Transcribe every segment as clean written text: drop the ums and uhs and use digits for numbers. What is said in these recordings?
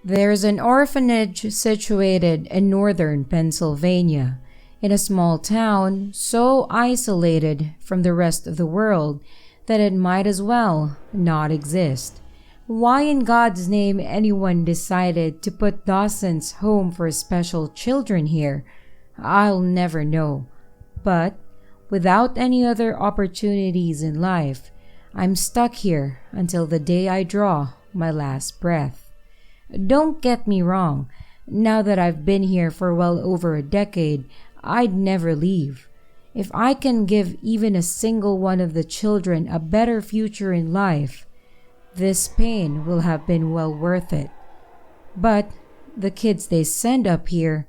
There's an orphanage situated in northern Pennsylvania, in a small town so isolated from the rest of the world that it might as well not exist. Why in God's name anyone decided to put Dawson's Home for Special Children here, I'll never know. But without any other opportunities in life, I'm stuck here until the day I draw my last breath. Don't get me wrong, now that I've been here for well over a decade, I'd never leave. If I can give even a single one of the children a better future in life, this pain will have been well worth it. But the kids they send up here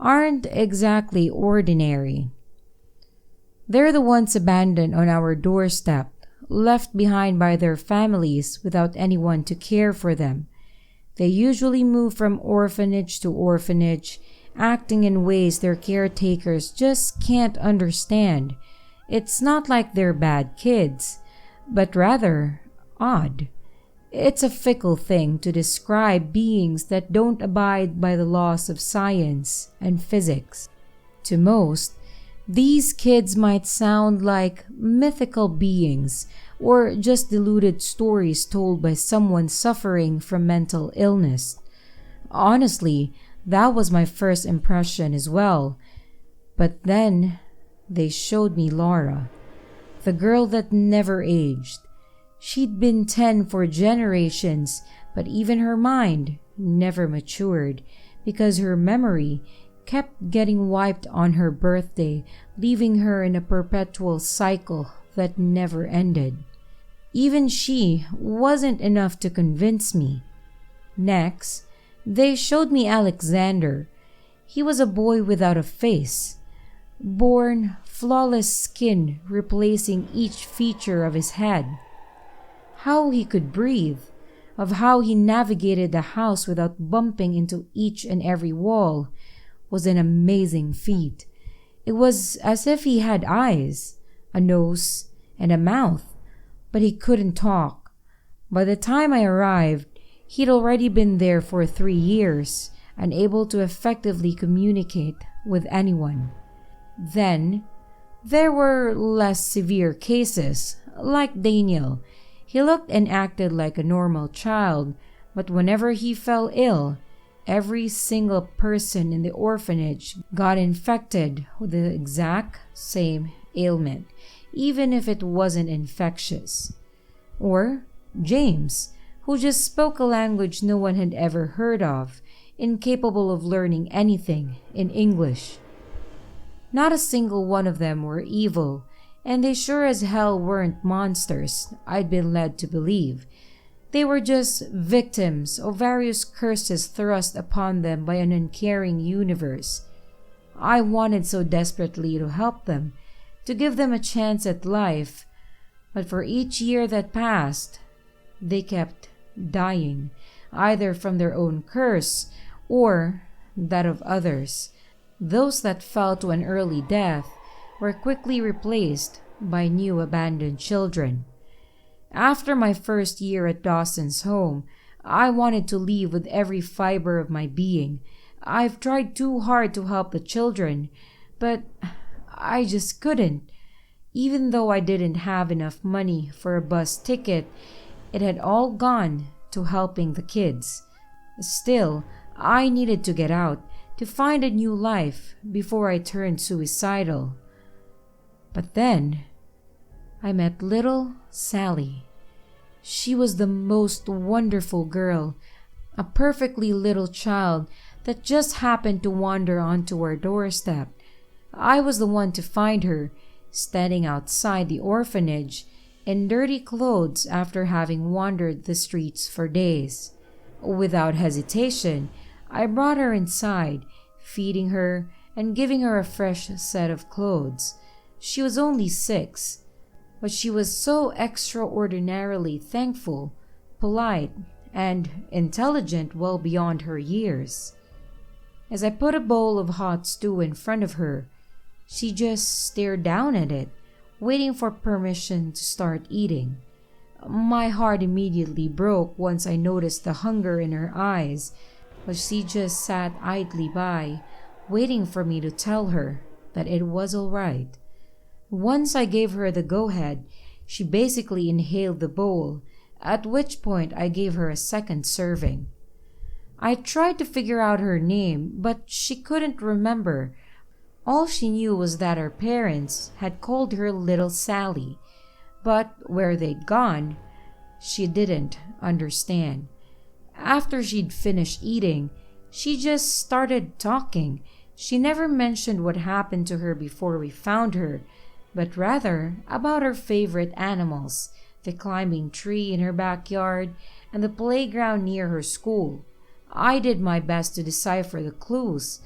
aren't exactly ordinary. They're the ones abandoned on our doorstep, left behind by their families without anyone to care for them. They usually move from orphanage to orphanage, acting in ways their caretakers just can't understand. It's not like they're bad kids, but rather odd. It's a fickle thing to describe beings that don't abide by the laws of science and physics. To most, these kids might sound like mythical beings or just deluded stories told by someone suffering from mental illness. Honestly, that was my first impression as well. But then they showed me Laura, the girl that never aged. She'd been 10 for generations, but even her mind never matured because her memory kept getting wiped on her birthday, leaving her in a perpetual cycle that never ended. Even she wasn't enough to convince me. Next, they showed me Alexander. He was a boy without a face, born flawless skin replacing each feature of his head. How he could breathe, of how he navigated the house without bumping into each and every wall, was an amazing feat. It was as if he had eyes, a nose, and a mouth, but he couldn't talk. By the time I arrived, he'd already been there for 3 years, unable to effectively communicate with anyone. Then, there were less severe cases, like Daniel. He looked and acted like a normal child, but whenever he fell ill, every single person in the orphanage got infected with the exact same ailment, even if it wasn't infectious. Or James, who just spoke a language no one had ever heard of, incapable of learning anything in English. Not a single one of them were evil, and they sure as hell weren't monsters I'd been led to believe. They were just victims of various curses thrust upon them by an uncaring universe. I wanted so desperately to help them, to give them a chance at life, but for each year that passed, they kept dying, either from their own curse or that of others. Those that fell to an early death were quickly replaced by new abandoned children. After my first year at Dawson's Home, I wanted to leave with every fiber of my being. I've tried too hard to help the children, but I just couldn't. Even though I didn't have enough money for a bus ticket, it had all gone to helping the kids. Still, I needed to get out, to find a new life before I turned suicidal. But then, I met little Sally. She was the most wonderful girl, a perfectly little child that just happened to wander onto our doorstep. I was the one to find her, standing outside the orphanage in dirty clothes after having wandered the streets for days. Without hesitation, I brought her inside, feeding her and giving her a fresh set of clothes. She was only 6, but she was so extraordinarily thankful, polite, and intelligent well beyond her years. As I put a bowl of hot stew in front of her, she just stared down at it, waiting for permission to start eating. My heart immediately broke once I noticed the hunger in her eyes, but she just sat idly by, waiting for me to tell her that it was all right. Once I gave her the go-ahead, she basically inhaled the bowl, at which point I gave her a second serving. I tried to figure out her name, but she couldn't remember. All she knew was that her parents had called her Little Sally, but where they'd gone, she didn't understand. After she'd finished eating, she just started talking. She never mentioned what happened to her before we found her, but rather about her favorite animals, the climbing tree in her backyard, and the playground near her school. I did my best to decipher the clues,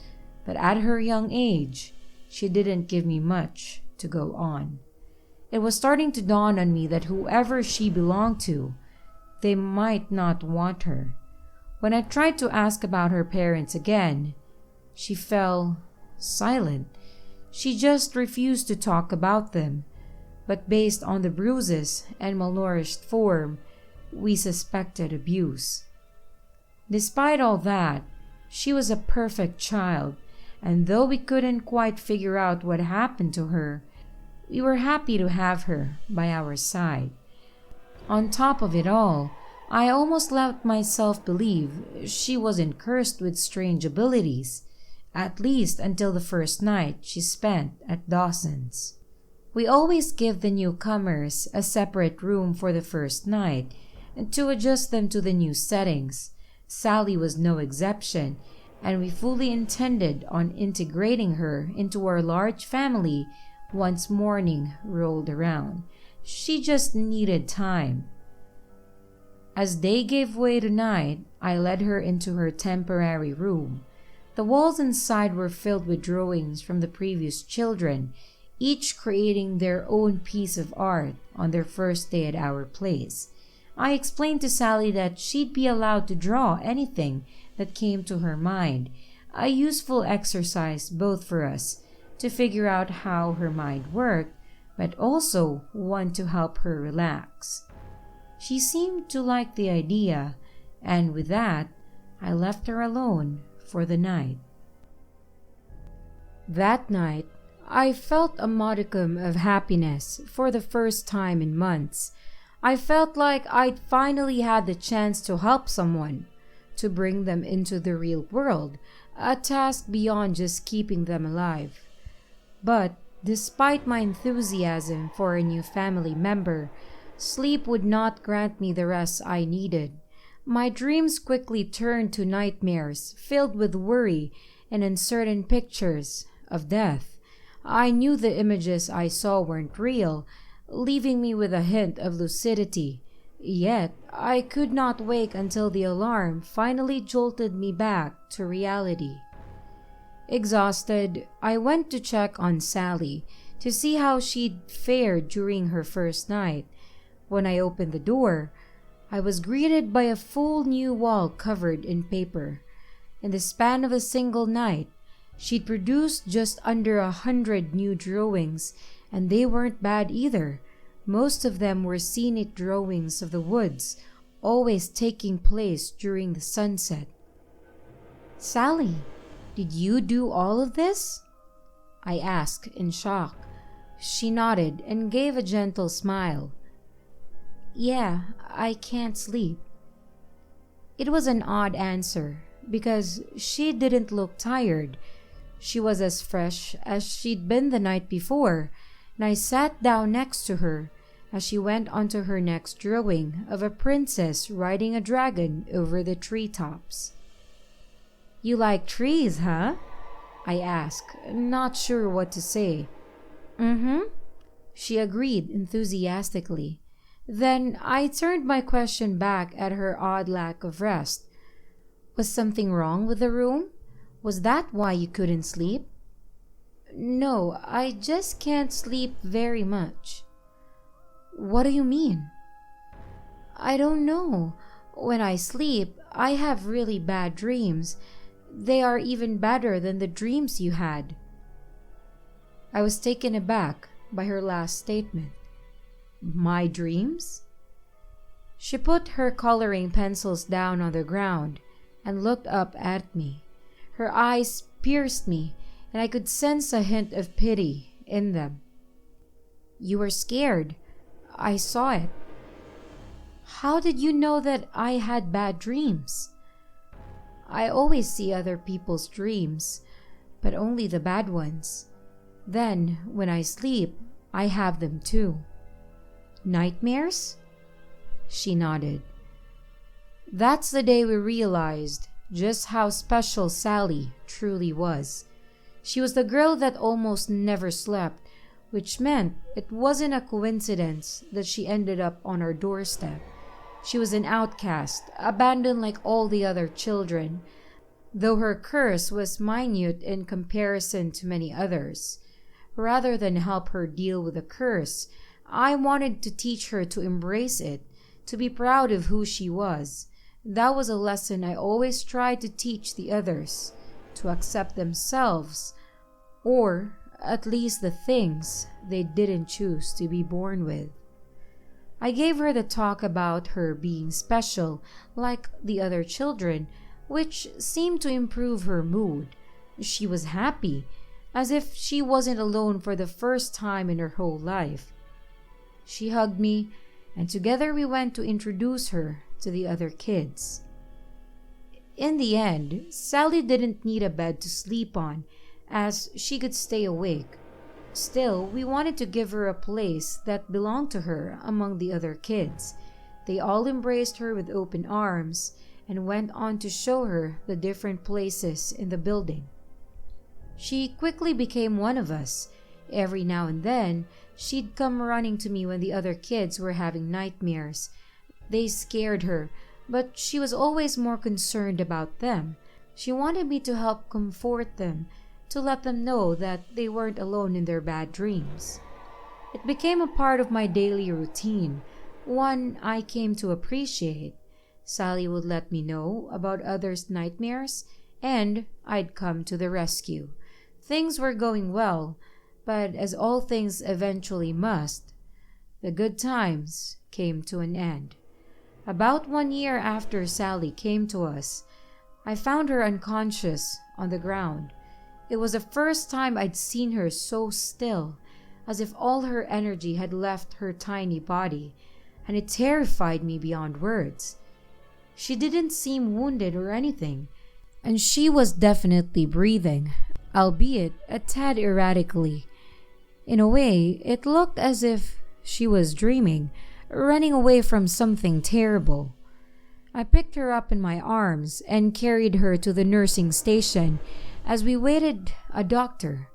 but at her young age, she didn't give me much to go on. It was starting to dawn on me that whoever she belonged to, they might not want her. When I tried to ask about her parents again, she fell silent. She just refused to talk about them, but based on the bruises and malnourished form, we suspected abuse. Despite all that, she was a perfect child, and though we couldn't quite figure out what happened to her, we were happy to have her by our side. On top of it all, I almost let myself believe she wasn't cursed with strange abilities, at least until the first night she spent at Dawson's. We always give the newcomers a separate room for the first night and to adjust them to the new settings. Sally was no exception, and we fully intended on integrating her into our large family once morning rolled around. She just needed time. As day gave way to night, I led her into her temporary room. The walls inside were filled with drawings from the previous children, each creating their own piece of art on their first day at our place. I explained to Sally that she'd be allowed to draw anything that came to her mind, a useful exercise both for us to figure out how her mind worked, but also one to help her relax. She seemed to like the idea, and with that, I left her alone for the night. That night, I felt a modicum of happiness for the first time in months. I felt like I'd finally had the chance to help someone, to bring them into the real world, a task beyond just keeping them alive. But despite my enthusiasm for a new family member, sleep would not grant me the rest I needed. My dreams quickly turned to nightmares filled with worry and uncertain pictures of death. I knew the images I saw weren't real, leaving me with a hint of lucidity. Yet, I could not wake until the alarm finally jolted me back to reality. Exhausted, I went to check on Sally to see how she'd fared during her first night. When I opened the door, I was greeted by a full new wall covered in paper. In the span of a single night, she'd produced just under 100 new drawings, and they weren't bad either. Most of them were scenic drawings of the woods, always taking place during the sunset. "Sally, did you do all of this?" I asked in shock. She nodded and gave a gentle smile. "Yeah, I can't sleep." It was an odd answer, because she didn't look tired. She was as fresh as she'd been the night before, and I sat down next to her as she went on to her next drawing of a princess riding a dragon over the treetops. "You like trees, huh?" I asked, not sure what to say. "Mm-hmm," she agreed enthusiastically. Then I turned my question back at her odd lack of rest. "Was something wrong with the room? Was that why you couldn't sleep?" "No, I just can't sleep very much." "What do you mean?" "I don't know. When I sleep, I have really bad dreams. They are even better than the dreams you had." I was taken aback by her last statement. "My dreams?" She put her coloring pencils down on the ground. and looked up at me. Her eyes pierced me, and I could sense a hint of pity in them. "You were scared. I saw it." "How did you know that I had bad dreams?" "I always see other people's dreams, but only the bad ones. Then, when I sleep, I have them too." "Nightmares?" She nodded. That's the day we realized just how special Sally truly was. She was the girl that almost never slept, which meant it wasn't a coincidence that she ended up on our doorstep. She was an outcast, abandoned like all the other children, though her curse was minute in comparison to many others. Rather than help her deal with the curse, I wanted to teach her to embrace it, to be proud of who she was. That was a lesson I always tried to teach the others, to accept themselves, or at least the things they didn't choose to be born with. I gave her the talk about her being special, like the other children, which seemed to improve her mood. She was happy, as if she wasn't alone for the first time in her whole life. She hugged me, and together we went to introduce her to the other kids. In the end, Sally didn't need a bed to sleep on, as she could stay awake. Still, we wanted to give her a place that belonged to her among the other kids. They all embraced her with open arms and went on to show her the different places in the building. She quickly became one of us. Every now and then, she'd come running to me when the other kids were having nightmares. They scared her, but she was always more concerned about them. She wanted me to help comfort them, to let them know that they weren't alone in their bad dreams. It became a part of my daily routine, one I came to appreciate. Sally would let me know about others' nightmares, and I'd come to the rescue. Things were going well, but as all things eventually must, the good times came to an end. About 1 year after Sally came to us, I found her unconscious on the ground. It was the first time I'd seen her so still, as if all her energy had left her tiny body, and it terrified me beyond words. She didn't seem wounded or anything, and she was definitely breathing, albeit a tad erratically. In a way, it looked as if she was dreaming, running away from something terrible. I picked her up in my arms and carried her to the nursing station as we waited a doctor.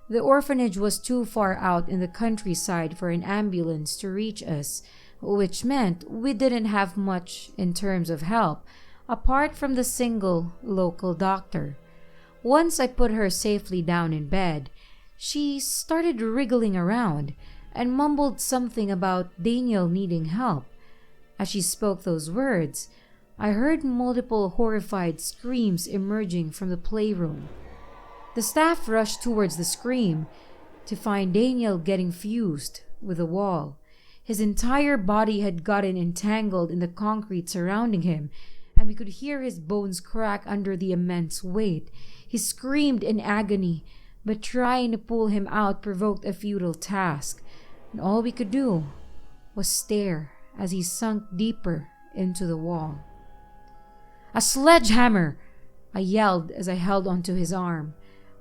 The orphanage was too far out in the countryside for an ambulance to reach us, which meant we didn't have much in terms of help, apart from the single local doctor. Once I put her safely down in bed, she started wriggling around and mumbled something about Daniel needing help. As she spoke those words, I heard multiple horrified screams emerging from the playroom. The staff rushed towards the scream to find Daniel getting fused with the wall. His entire body had gotten entangled in the concrete surrounding him, and we could hear his bones crack under the immense weight. He screamed in agony, but trying to pull him out provoked a futile task, and all we could do was stare as he sunk deeper into the wall. "A sledgehammer!" I yelled as I held onto his arm.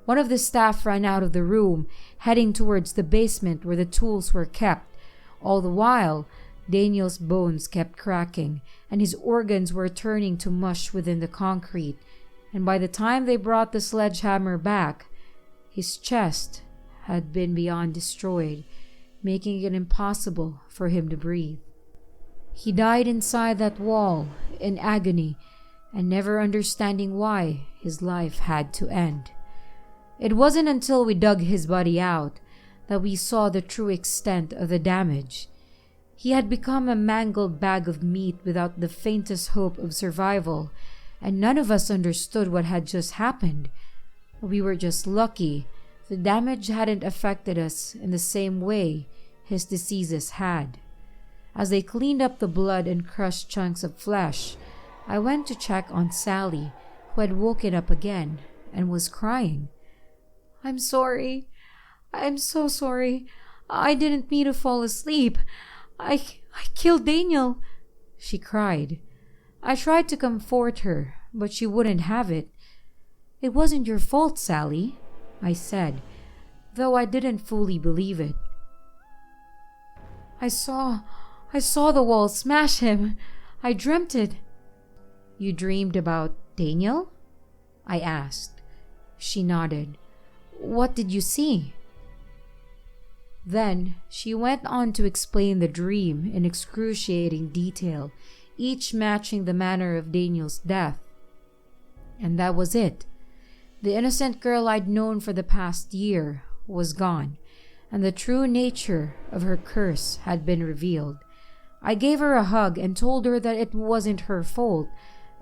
One of the staff ran out of the room, heading towards the basement where the tools were kept. All the while, Daniel's bones kept cracking, and his organs were turning to mush within the concrete. And by the time they brought the sledgehammer back, his chest had been beyond destroyed, making it impossible for him to breathe. He died inside that wall in agony, and never understanding why his life had to end. It wasn't until we dug his body out that we saw the true extent of the damage. He had become a mangled bag of meat without the faintest hope of survival, and none of us understood what had just happened. We were just lucky the damage hadn't affected us in the same way his diseases had. As they cleaned up the blood and crushed chunks of flesh, I went to check on Sally, who had woken up again and was crying. "I'm sorry. I'm so sorry. I didn't mean to fall asleep. I killed Daniel," she cried. I tried to comfort her, but she wouldn't have it. "It wasn't your fault, Sally," I said, though I didn't fully believe it. I saw the wall smash him. I dreamt it." "You dreamed about Daniel?" I asked. She nodded. "What did you see?" Then she went on to explain the dream in excruciating detail, each matching the manner of Daniel's death. And that was it. The innocent girl I'd known for the past year was gone, and the true nature of her curse had been revealed. I gave her a hug and told her that it wasn't her fault.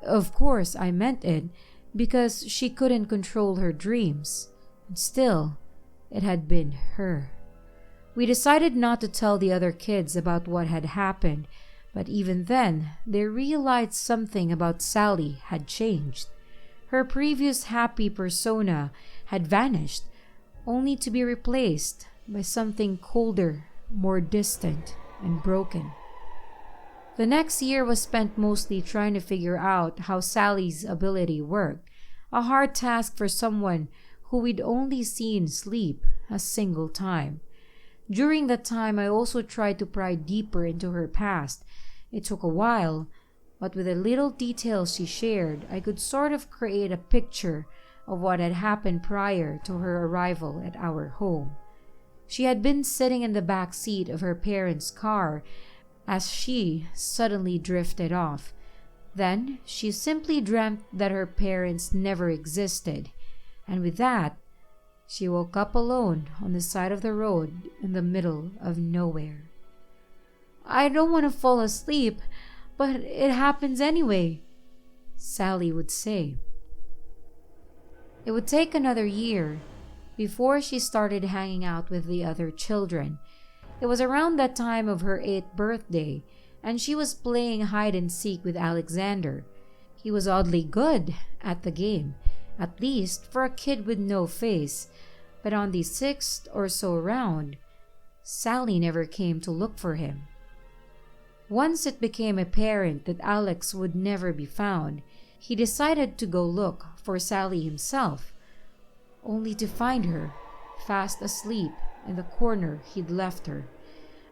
Of course, I meant it, because she couldn't control her dreams. Still, it had been her. We decided not to tell the other kids about what had happened, but even then, they realized something about Sally had changed. Her previous happy persona had vanished, only to be replaced by something colder, more distant, and broken. The next year was spent mostly trying to figure out how Sally's ability worked, a hard task for someone who we'd only seen sleep a single time. During that time, I also tried to pry deeper into her past. It took a while, but with the little details she shared, I could sort of create a picture of what had happened prior to her arrival at our home. She had been sitting in the back seat of her parents' car as she suddenly drifted off. Then she simply dreamt that her parents never existed, and with that, she woke up alone on the side of the road in the middle of nowhere. "I don't want to fall asleep, but it happens anyway," Sally would say. It would take another year before she started hanging out with the other children. It was around that time of her 8th birthday, and she was playing hide and seek with Alexander. He was oddly good at the game, at least for a kid with no face, but on the 6th or so round, Sally never came to look for him. Once it became apparent that Alex would never be found, he decided to go look for Sally himself, only to find her fast asleep in the corner he'd left her.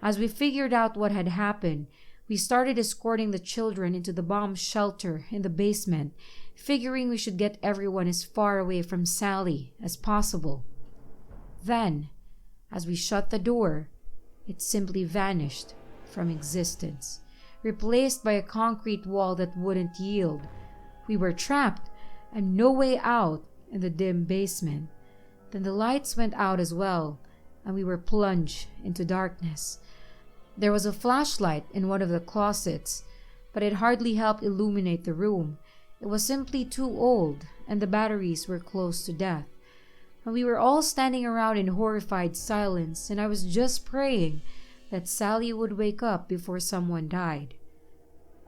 As we figured out what had happened, we started escorting the children into the bomb shelter in the basement, figuring we should get everyone as far away from Sally as possible. Then, as we shut the door, it simply vanished from existence, replaced by a concrete wall that wouldn't yield. We were trapped and no way out in the dim basement. Then the lights went out as well, and we were plunged into darkness. There was a flashlight in one of the closets, but it hardly helped illuminate the room. It was simply too old, and the batteries were close to death. And we were all standing around in horrified silence, and I was just praying that Sally would wake up before someone died.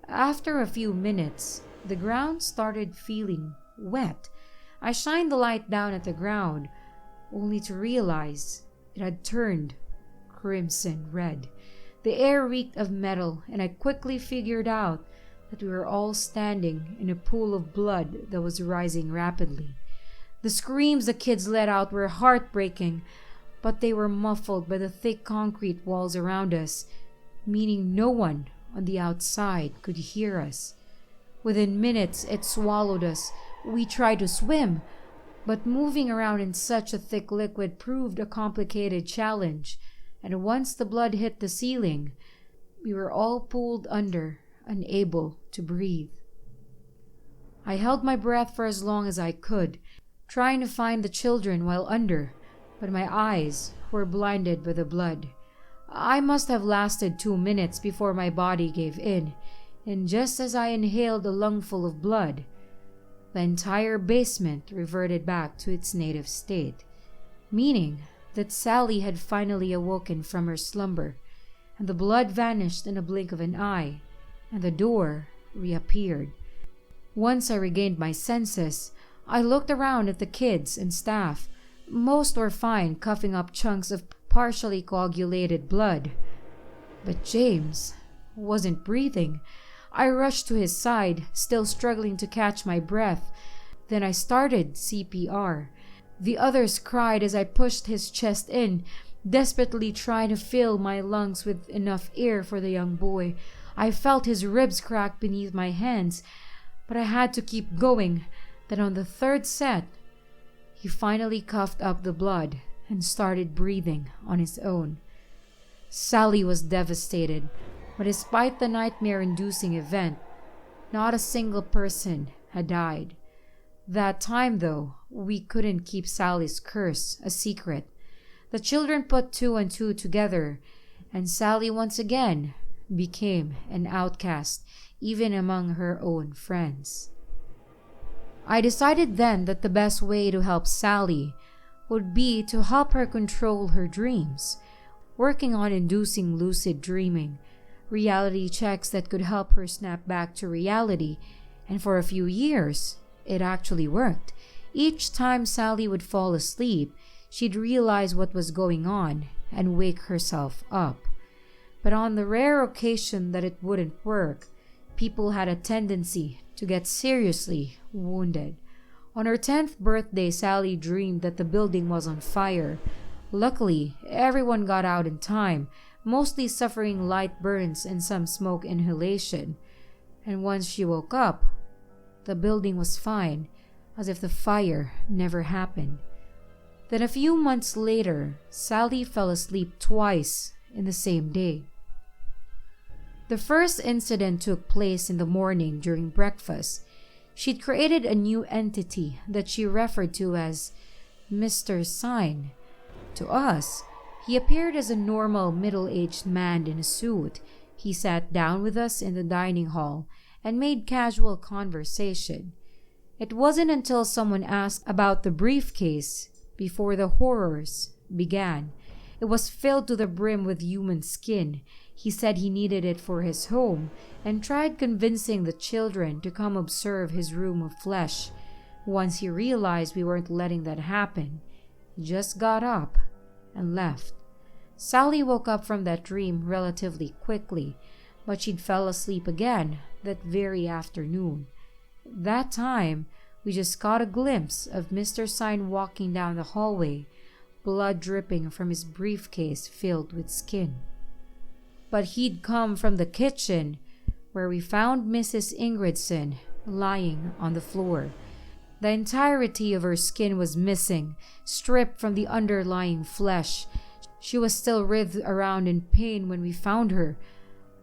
After a few minutes, the ground started feeling wet. I shined the light down at the ground, only to realize it had turned crimson red. The air reeked of metal, and I quickly figured out that we were all standing in a pool of blood that was rising rapidly. The screams the kids let out were heartbreaking, but they were muffled by the thick concrete walls around us, meaning no one on the outside could hear us. Within minutes, it swallowed us. We tried to swim, but moving around in such a thick liquid proved a complicated challenge, and once the blood hit the ceiling, we were all pulled under, unable to breathe. I held my breath for as long as I could, trying to find the children while under, but my eyes were blinded by the blood. I must have lasted 2 minutes before my body gave in, and just as I inhaled a lungful of blood, the entire basement reverted back to its native state, meaning that Sally had finally awoken from her slumber, and the blood vanished in a blink of an eye, and the door reappeared. Once I regained my senses, I looked around at the kids and staff. Most were fine, coughing up chunks of partially coagulated blood. But James wasn't breathing. I rushed to his side, still struggling to catch my breath. Then I started CPR. The others cried as I pushed his chest in, desperately trying to fill my lungs with enough air for the young boy. I felt his ribs crack beneath my hands, but I had to keep going. Then on the third set, he finally coughed up the blood and started breathing on his own. Sally was devastated, but despite the nightmare-inducing event, not a single person had died. That time, though, we couldn't keep Sally's curse a secret. The children put 2 and 2 together, and Sally once again became an outcast, even among her own friends. I decided then that the best way to help Sally would be to help her control her dreams, working on inducing lucid dreaming, reality checks that could help her snap back to reality, and for a few years, it actually worked. Each time Sally would fall asleep, she'd realize what was going on and wake herself up. But on the rare occasion that it wouldn't work, people had a tendency to get seriously wounded. On her 10th birthday, Sally dreamed that the building was on fire. Luckily, everyone got out in time, mostly suffering light burns and some smoke inhalation. And once she woke up, the building was fine, as if the fire never happened. Then a few months later, Sally fell asleep twice in the same day. The first incident took place in the morning during breakfast. She'd created a new entity that she referred to as Mr. Sign. To us, he appeared as a normal middle-aged man in a suit. He sat down with us in the dining hall and made casual conversation. It wasn't until someone asked about the briefcase before the horrors began. It was filled to the brim with human skin. He said he needed it for his home and tried convincing the children to come observe his room of flesh. Once he realized we weren't letting that happen, he just got up and left. Sally woke up from that dream relatively quickly, but she'd fell asleep again that very afternoon. That time, we just caught a glimpse of Mr. Sign walking down the hallway, blood dripping from his briefcase filled with skin. But he'd come from the kitchen, where we found Mrs. Ingridson lying on the floor. The entirety of her skin was missing, stripped from the underlying flesh. She was still writhed around in pain when we found her,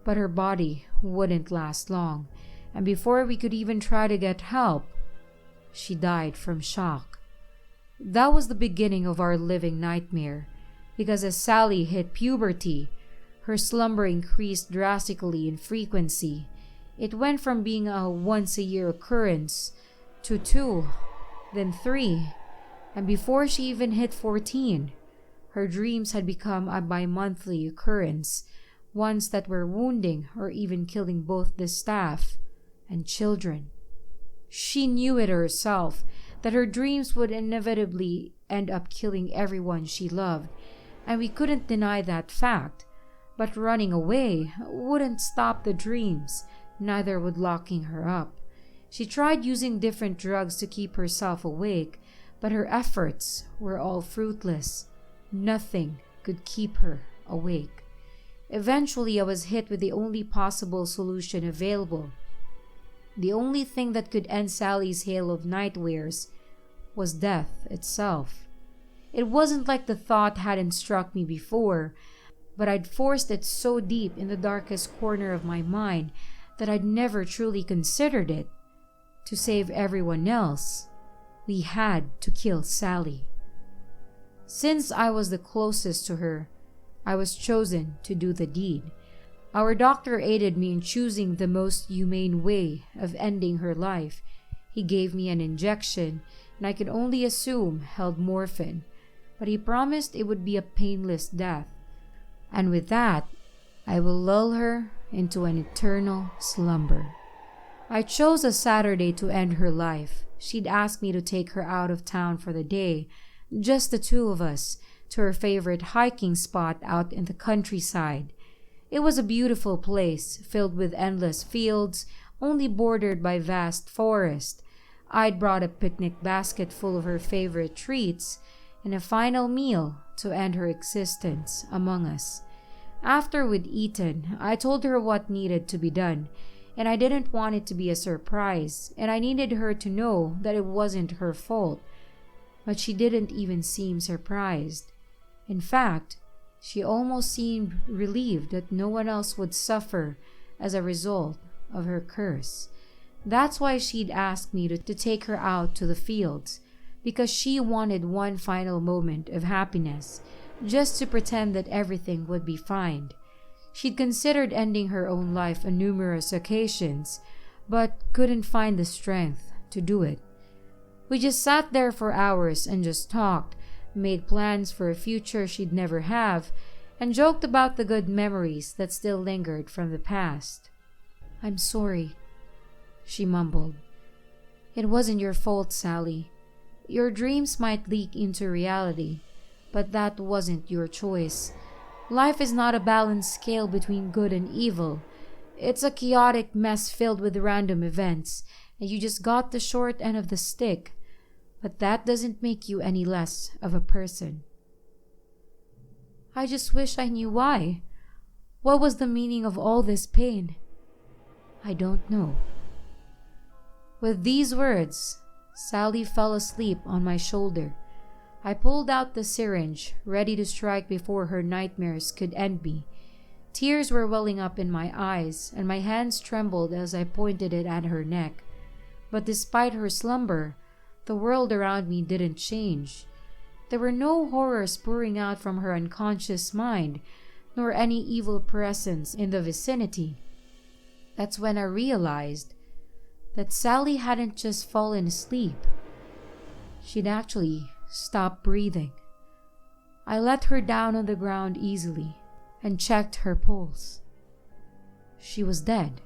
but her body wouldn't last long, and before we could even try to get help, she died from shock. That was the beginning of our living nightmare, because as Sally hit puberty, her slumber increased drastically in frequency. It went from being a once-a-year occurrence to 2, then 3, and before she even hit 14, her dreams had become a bi-monthly occurrence, ones that were wounding or even killing both the staff and children. She knew it herself, that her dreams would inevitably end up killing everyone she loved, and we couldn't deny that fact. But running away wouldn't stop the dreams, neither would locking her up. She tried using different drugs to keep herself awake, but her efforts were all fruitless. Nothing could keep her awake. Eventually, I was hit with the only possible solution available. The only thing that could end Sally's hail of nightmares was death itself. It wasn't like the thought hadn't struck me before, but I'd forced it so deep in the darkest corner of my mind that I'd never truly considered it. To save everyone else, we had to kill Sally. Since I was the closest to her, I was chosen to do the deed. Our doctor aided me in choosing the most humane way of ending her life. He gave me an injection, and I could only assume held morphine, but he promised it would be a painless death. And with that, I will lull her into an eternal slumber. I chose a Saturday to end her life. She'd asked me to take her out of town for the day, just the two of us, to her favorite hiking spot out in the countryside. It was a beautiful place, filled with endless fields, only bordered by vast forest. I'd brought a picnic basket full of her favorite treats, and a final meal to end her existence among us. After we'd eaten, I told her what needed to be done, and I didn't want it to be a surprise, and I needed her to know that it wasn't her fault. But she didn't even seem surprised. In fact, she almost seemed relieved that no one else would suffer as a result of her curse. That's why she'd asked me to take her out to the fields, because she wanted one final moment of happiness, just to pretend that everything would be fine. She'd considered ending her own life on numerous occasions, but couldn't find the strength to do it. We just sat there for hours and just talked, made plans for a future she'd never have, and joked about the good memories that still lingered from the past. "I'm sorry," she mumbled. "It wasn't your fault, Sally. Your dreams might leak into reality, but that wasn't your choice. Life is not a balanced scale between good and evil. It's a chaotic mess filled with random events, and you just got the short end of the stick. But that doesn't make you any less of a person." "I just wish I knew why. What was the meaning of all this pain?" "I don't know." With these words, Sally fell asleep on my shoulder. I pulled out the syringe, ready to strike before her nightmares could end me. Tears were welling up in my eyes, and my hands trembled as I pointed it at her neck. But despite her slumber, the world around me didn't change. There were no horrors pouring out from her unconscious mind, nor any evil presence in the vicinity. That's when I realized that Sally hadn't just fallen asleep. She'd actually stopped breathing. I let her down on the ground easily and checked her pulse. She was dead.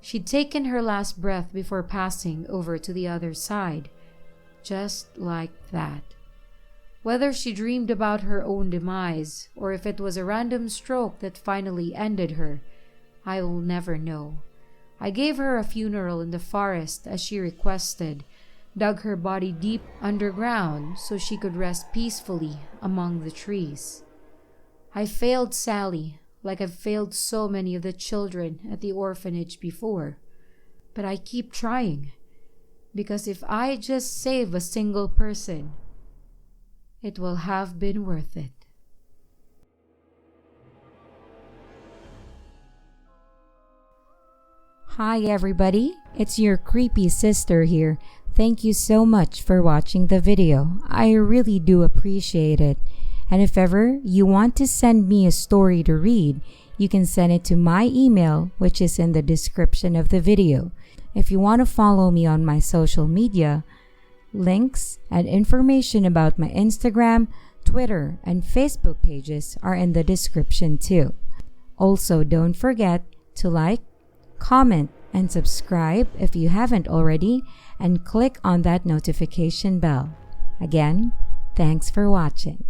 She'd taken her last breath before passing over to the other side, just like that. Whether she dreamed about her own demise or if it was a random stroke that finally ended her, I will never know. I gave her a funeral in the forest as she requested, dug her body deep underground so she could rest peacefully among the trees. I failed Sally like I've failed so many of the children at the orphanage before. But I keep trying, because if I just save a single person, it will have been worth it. Hi everybody, it's your creepy sister here. Thank you so much for watching the video. I really do appreciate it. And if ever you want to send me a story to read, you can send it to my email, which is in the description of the video. If you want to follow me on my social media, links and information about my Instagram, Twitter, and Facebook pages are in the description too. Also, don't forget to like, comment, and subscribe if you haven't already, and click on that notification bell. Again, thanks for watching.